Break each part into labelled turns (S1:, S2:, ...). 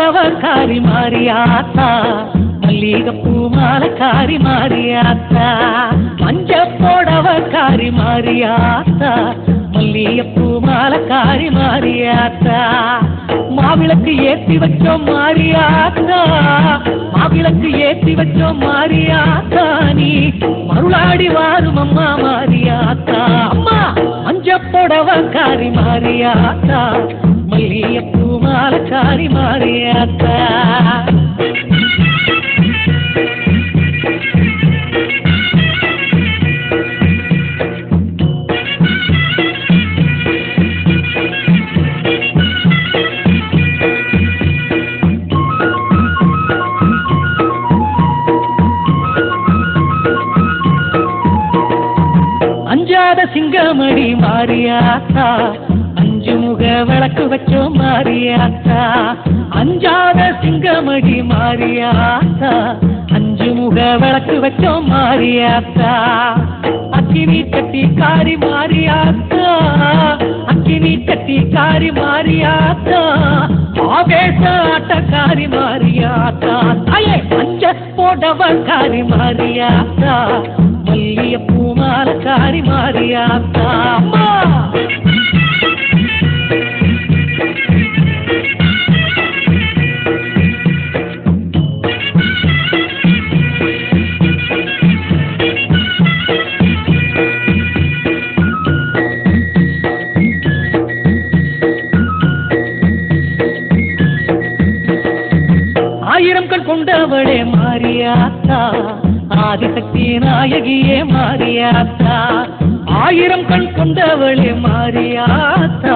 S1: புடவக்காரி மாறியாத்தா மல்லிகைப்பூ மாலக்காரி மாறியாத்தா மஞ்ச புடவக்காரி மாறியாத்தா மல்லிகைப்பூ மாலக்காரி மாறியாத்தா மாவிளக்கு ஏத்தி வச்சோம் மாறியாத்தா மாவிளக்கு ஏத்தி வச்சோம் மாறியாத்தா நீ மருளாடி வாரும் அம்மா மாறியாத்தா அம்மா மஞ்ச புடவக்காரி மாறியாத்தா மல்லிகைப்பூ மாலக்காரி மாறியாத்தா அஞ்சாத சிங்கமணி மாறியாத்தா அஞ்சு முக விளக்கு வச்சோம் மாறியாத்தா அஞ்சாத சிங்கமணி மாறியாத்தா அஞ்சு முக விளக்கு வச்சோம் மாறியாத்தா அக்கினி கட்டி காரி மாறியாத்தா அக்கினி கட்டி காரி மாறியாத்தா ஆவேச ஆட்டக்காரி மாறியாத்தா தாயே பஞ்ச போடவக்காரி மாறியாத்தா மல்லிகைப்பூ மாலக்காரி மாறியாத்தா அம்மா ஆயிரம் கண் கொண்டவளே மாறியாத்தா ஆதிசக்தி நாயகியே மாறியாத்தா ஆயிரம் கண் கொண்டவளே மாறியாத்தா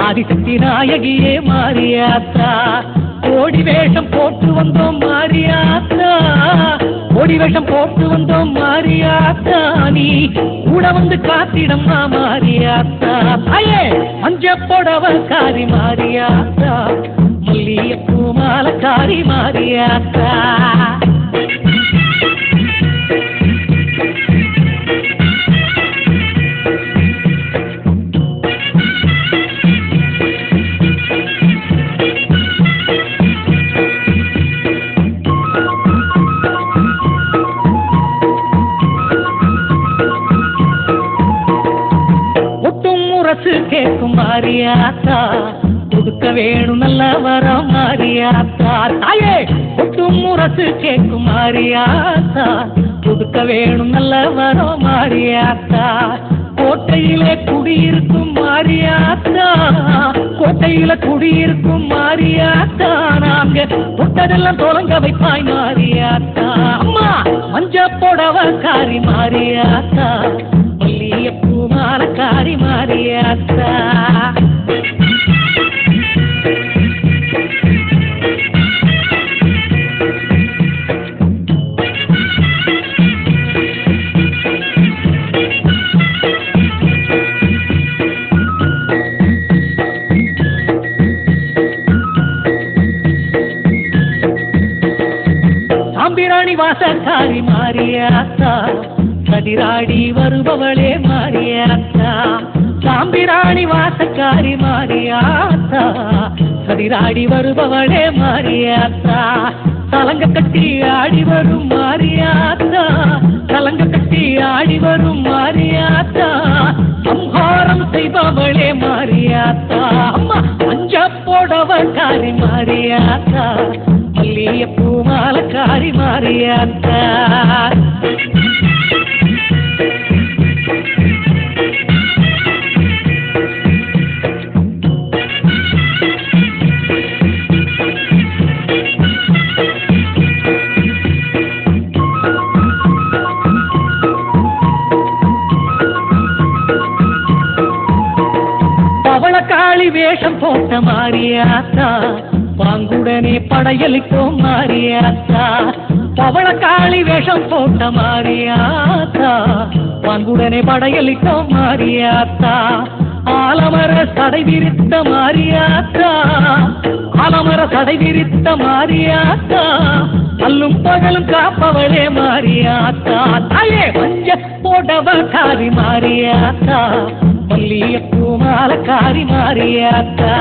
S1: ஆதிசக்தி நாயகியே மாறியாத்தா கோடி வேஷம் போட்டு வந்தோம் மாறியாத்தா கோடி வேஷம் போட்டு வந்தோம் மாறியாத்தா நீ கூட வந்து காத்திடம்மா மாறியாத்தா தாயே மஞ்ச புடவக்காரி மாறியாத்தா மல்லிகைப்பூ மாலக்காரி மாறியாத்தா ஒட்டும் முரசு கேட்கும் மாறியாத்தா கொடுக்க வேணும் நல்ல வரம் மாறியாத்தா தாயே ஒட்டும் முரசு கேட்கும் மாறியாத்தா கொடுக்க வேணும் நல்ல வரம் மாறியாத்தா கோட்டையிலே குடியிருக்கும் மாறியாத்தா கோட்டையில குடியிருக்கும் மாறியாத்தா நாங்க தொட்டதெல்லாம் தொலங்க வைப்பாய் மாறியாத்தா அம்மா மஞ்ச புடவக்காரி மாறியாத்தா மல்லிகைப்பூ மாலக்காரி மாறியாத்தா சாம்பிராணி வாசக்காரி மாறியாத்தா சதிராடி வருபவளே மாறியாத்தா சாம்பிராணி வாசக்காரி மாறியாத்தா சதிராடி வருபவளே மாறியாத்தா தலங்க கட்டி ஆடி வரும் மாறியாத்தா தலங்க கட்டி ஆடி வரும் மாறியாத்தா சம்ஹாரம் செய்பவளே மாறியாத்தா அம்மா மஞ்ச புடவக்காரி மாறியாத்தா மல்லிகைப்பூ மாலக்காரி மாறியாத்தா பவளக்காளி வேஷம் போட்ட மாறியாத்தா பாங்குடனே படையலிட்டோம் மாறியாத்தா பவளக்காளி வேஷம் போட்ட மாறியாத்தா பாங்குடனே படையலிட்டோம் மாறியாத்தா ஆலமர சடை விரித்த மாறியாத்தா ஆலமர சடை விரித்த மாறியாத்தா அல்லும் பகலும் காப்பவளே மாறியாத்தா தாயே மஞ்ச புடவக்காரி மாறியாத்தா மல்லிகைப்பூ மாலக்காரி மாறியாத்தா